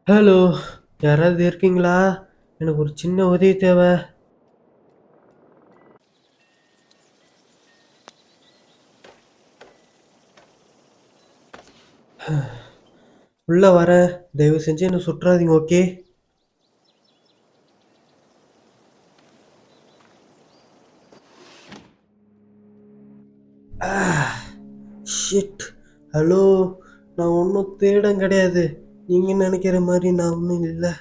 Hello, யாராவது இருக்கீங்களா? எனக்கு ஒரு சின்ன உதவி தேவை. உள்ள வரேன். தயவு செஞ்சு என்ன சுற்றாதீங்க, ஓகே? ஷிட். ஹலோ, நான் ஒன்றும் தேடம் கிடையாது. நீங்க நினைக்கிற மாதிரி நான் ஒன்றும் இல்லை.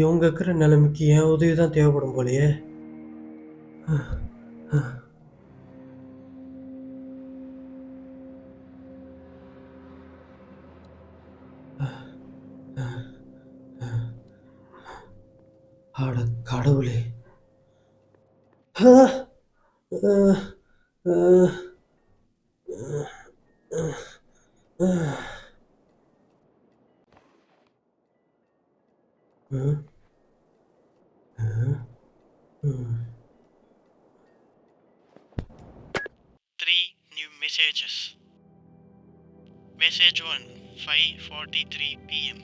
இவங்க இருக்கிற நிலைமைக்கு என் உதவி தான் தேவைப்படும் போலயே. அட கடவுளே. அஹ், அஹ், அஹ், அஹ். அஹ், அஹ், அஹ். 3 new messages. Message 1, 5:43 p.m.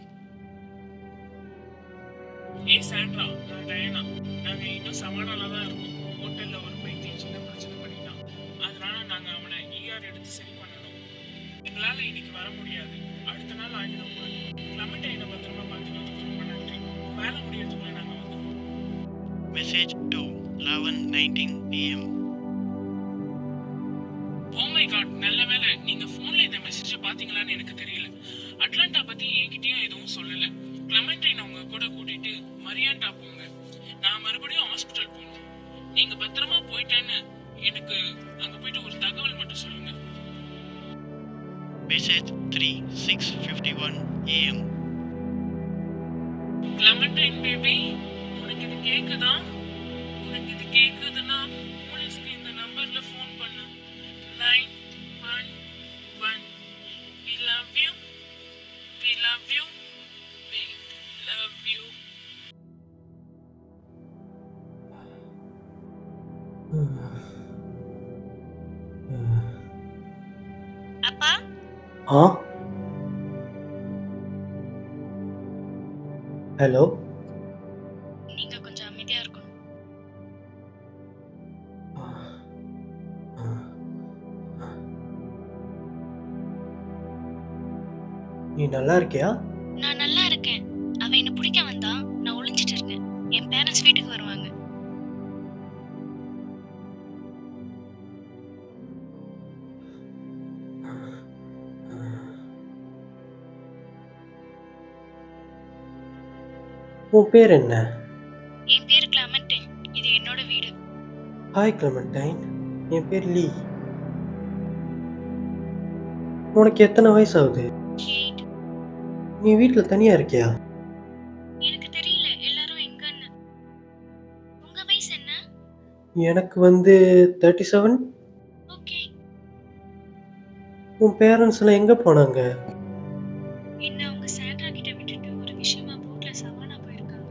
ஏய் சாண்ட்ரா, நான் டயனா. நாங்கள் இன்னும் சவானால தான் இருக்கோம். ஹோட்டலில் ஒரு பைத்தியம் சின்ன பிரச்சனை பண்ணிட்டான். அதனால நாங்கள் அவனை எடுத்து சரி பண்ணணும். எங்களால் இன்னைக்கு வர முடியாது. அடுத்த நாள் ஆகிடும் கூட. கிளமெண்ட்டை என்னை பத்திரமா பார்த்துக்கிறதுக்கு ரொம்ப நன்றி. வேலை முடியறதுக்குள்ள நாங்கள் வந்துடுவோம். Message 2, 11:19 p.m. Oh my God, நல்ல வேலை. நீங்கள் ஃபோனில் இந்த மெசேஜை பார்த்தீங்களான்னு எனக்கு தெரியல. அட்லாண்டா பற்றி என்கிட்டயும் எதுவும் சொல்லலை. கிளமெண்டைனை உங்க கூட கூட்டிட்டு மரியாண்டா போங்க. நான் மறுபடியும் ஹாஸ்பிட்டல் போகணும். நீங்க பத்திரமா போயிட்டேன்னு எனக்கு அங்க போயிட்டு ஒரு தகவல் மட்டும் சொல்லுங்க. Message 3, 6:51 a.m. கிளமெண்டைன் பேபி, உனக்கு இது கேக்குதா? உனக்கு இது கேக்குதுன்னா போலீஸ்க்கு இந்த நம்பர்ல ஃபோன் பண்ணு. 911. We love you. We love you. We love you. அப்பா, ஆ, ஹலோ. நீங்க கொஞ்சம் அமைதியா இருக்கணும். நீ நல்லா இருக்கியா? நான் நல்லா இருக்கேன். அவ என்ன பிடிக்க வந்தா, நான் ஒளிஞ்சிட்டு இருக்கேன். என் பேரண்ட்ஸ் வீட்டுக்கு வருவாங்க. உன் பேர் என்ன? என் பேரு கிளமெண்டைன். இது என்னோட வீடு. ஹாய் கிளமெண்டைன். என் பேர் லீ. உனக்கு எத்தனை வயசு ஆகுது? 8. நீ வீட்டில் தனியா இருக்கியா? எனக்கு தெரியல எல்லாரும் எங்கன்னு. உங்க வயசு என்ன? எனக்கு வந்து 37. ஓகே. உன் பேரண்ட்ஸ் எல்லாம் எங்க போனாங்க? என்ன உங்க சாண்ட்ரா கிட்ட விட்டுட்டு ஒரு விஷயமா போட்ல சவானா போயிருக்காங்க.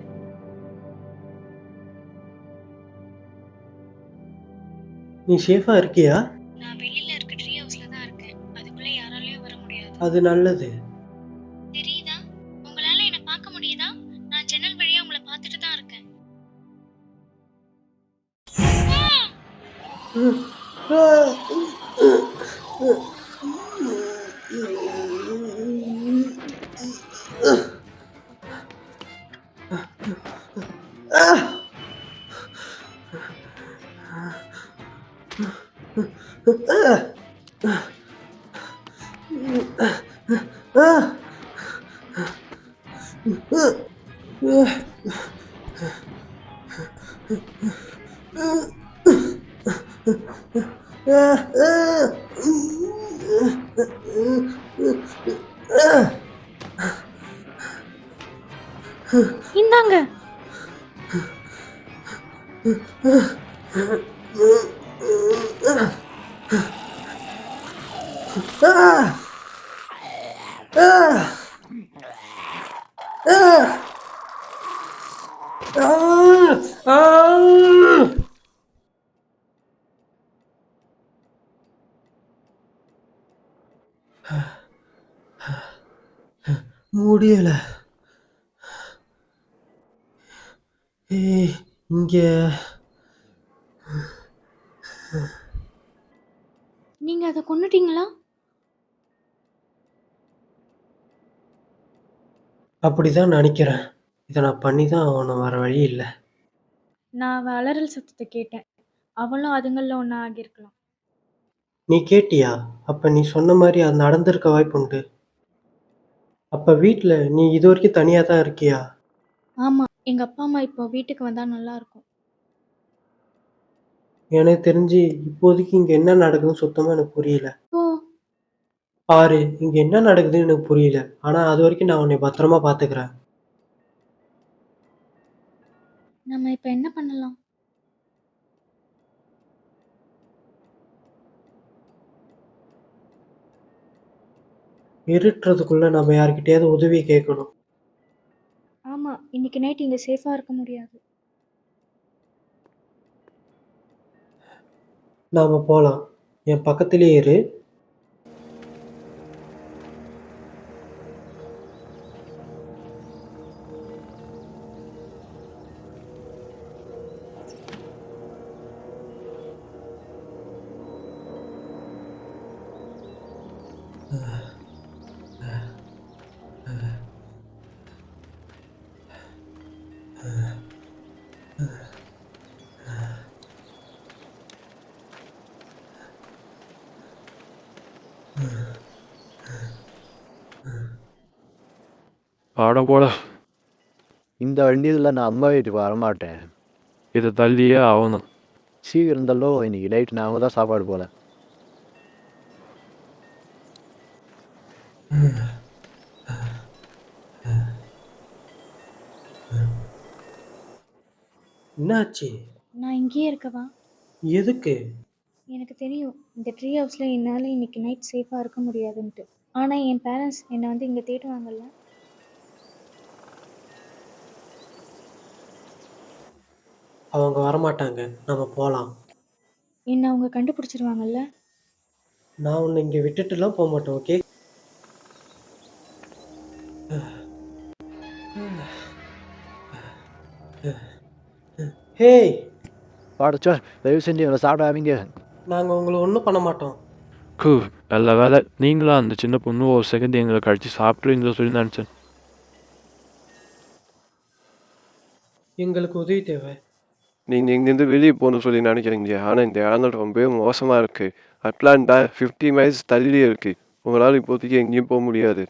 நீ சேஃபா இருக்கியா? நான் வெளியில இருக்க ட்ரீ ஹவுஸ்ல தான் இருக்கேன். அதுக்குள்ள யாராலயும் வர முடியாது. அது நல்லது. தெரியுதா? உங்களால என்ன பார்க்க முடியுதா? நான் ஜன்னல் வழியா உங்களை பார்த்துட்டு தான் இருக்கேன். இந்தாங்க. முடியல. ஏய், இங்க நீங்க அதை கொன்னுட்டீங்களா? அப்படிதான் நினைக்கிறேன். இதை நான் பண்ணி தான் ஆகணும், வர வழி இல்லை. நான் அவ அலறல் சத்தத்தை கேட்டேன். அவளும் அதுங்களில் ஒன்றா ஆகியிருக்கலாம். நீ கேட்டியா? அப்ப நீ சொன்ன மாதிரி அது நடந்திருக்க வாய்ப்புண்டு. அப்ப வீட்ல நீ இது வரைக்கும் தனியா தான் இருக்கியா? ஆமாம், எங்கள் அப்பா அம்மா இப்போ வீட்டுக்கு வந்தால் நல்லாயிருக்கும். எனக்கு தெரிஞ்சு இப்போதைக்கு இங்க என்ன நடக்குதுன்னு சுத்தமா எனக்கு புரியல. ஓ, பாரு, இங்க என்ன நடக்குதுன்னு எனக்கு புரியல. ஆனா அது வரைக்கும் நான் உன்னை பத்திரமா பாத்துக்கிறேன். நம்ம இப்போ என்ன பண்ணலாம்? இருட்டுறதுக்குள்ள நம்ம யார்கிட்டயாவது உதவி கேட்கணும். ஆமாம், இன்னைக்கு நைட் இங்கே சேஃபாக இருக்க முடியாது. நாம போலாம். என் பக்கத்திலேயே இரு. ஆட போட இந்த வண்டியில் நான் அம்மா வீட்டுக்கு வரமாட்டேன். இதை தள்ளியே ஆகணும். சீக்கிரம் இருந்தாலும் இன்னைக்கு நைட் நாம தான் சாப்பாடு போல. என்னாச்சு? நான் இங்கேயே இருக்கவா? எதுக்கு? எனக்கு தெரியும் இந்த ட்ரீ ஹவுஸில் என்னால் இன்னைக்கு நைட் சேஃபாக இருக்க முடியாதுன்ட்டு. ஆனால் என் பேரண்ட்ஸ் என்னை வந்து இங்கே தேடுவாங்கல்ல. அவங்க வரமாட்டாங்க. நம்ம போலாம். என்னை அவங்க கண்டுபிடிச்சிருவாங்கல்ல. நான் உன்னை இங்க விட்டுட்டுலாம் போக மாட்டேன், ஓகே? ஹேய், பாடச்சோ, தயவு செஞ்சு இவனை சாப்பிடாதீங்க. நாங்க உங்களை ஒன்றும் பண்ண மாட்டோம். கூ, நல்ல வேலை. நீங்களா அந்த சின்ன பொண்ணு ஒரு செகண்ட் எங்களை கழிச்சு சாப்பிட்றீங்களோ சொல்லி நினச்சேன். எங்களுக்கு உதவி தேவை. நீங்கள் இங்கேருந்து வெளியே போகணும்னு சொல்லி நினைக்கிறீங்க, ஆனால் இந்த இடம் ரொம்பவே மோசமாக இருக்குது. அட்லாண்டா 50 மைல்ஸ் தள்ளி இருக்குது. உங்களால் இப்போதைக்கு எங்கேயும் போக முடியாது.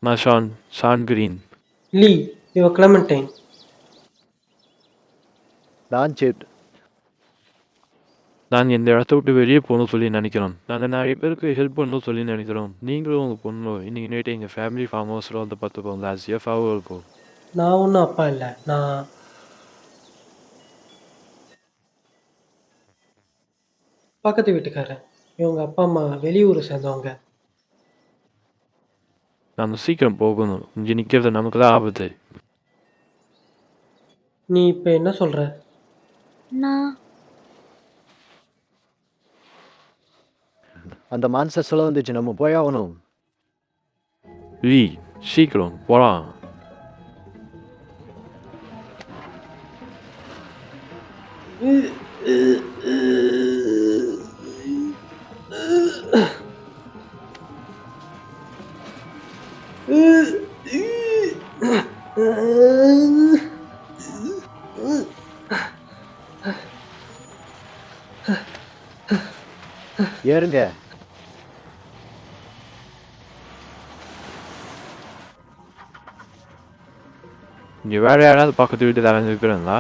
நான் ஷான் கிரீன். லீ, இவ கிளமெண்டைன். நான் சேட். நான் இந்த இடத்த விட்டு வெளியே போகணும்னு சொல்லி நினைக்கிறோம். நாங்கள் நிறைய பேருக்கு ஹெல்ப் பண்ணணும்னு சொல்லி நினைக்கிறோம். நீங்களும் உங்கள் பொண்ணு இன்னைக்கு நைட்டு எங்கள் ஃபேமிலி ஃபார்ம் ஹவுஸில் வந்து பார்த்துப்போம். லாஸ்ட் சேஃபாகவும் இருக்கும். நான் ஒன்றும் அப்பா இல்லை. நான் பக்கத்து வீட்டுக்காரன். இவங்க அப்பா அம்மா வெளியூரை சேர்ந்தவங்க. நம்ம சீக்கிரம் போகணும். இங்கே நிற்கிறது நமக்கு தான் ஆபத்து. நீ இப்போ என்ன சொல்ற? நான் அந்த மான்சர் சொல்ல வந்துச்சு, நம்ம போய் ஆகணும். லீ, சீக்கிரம் போகலாம். ஏறுங்க. இங்கே வேறு யாராவது பக்கத்து வீட்டு தரஞ்சிருக்கிறீங்களா?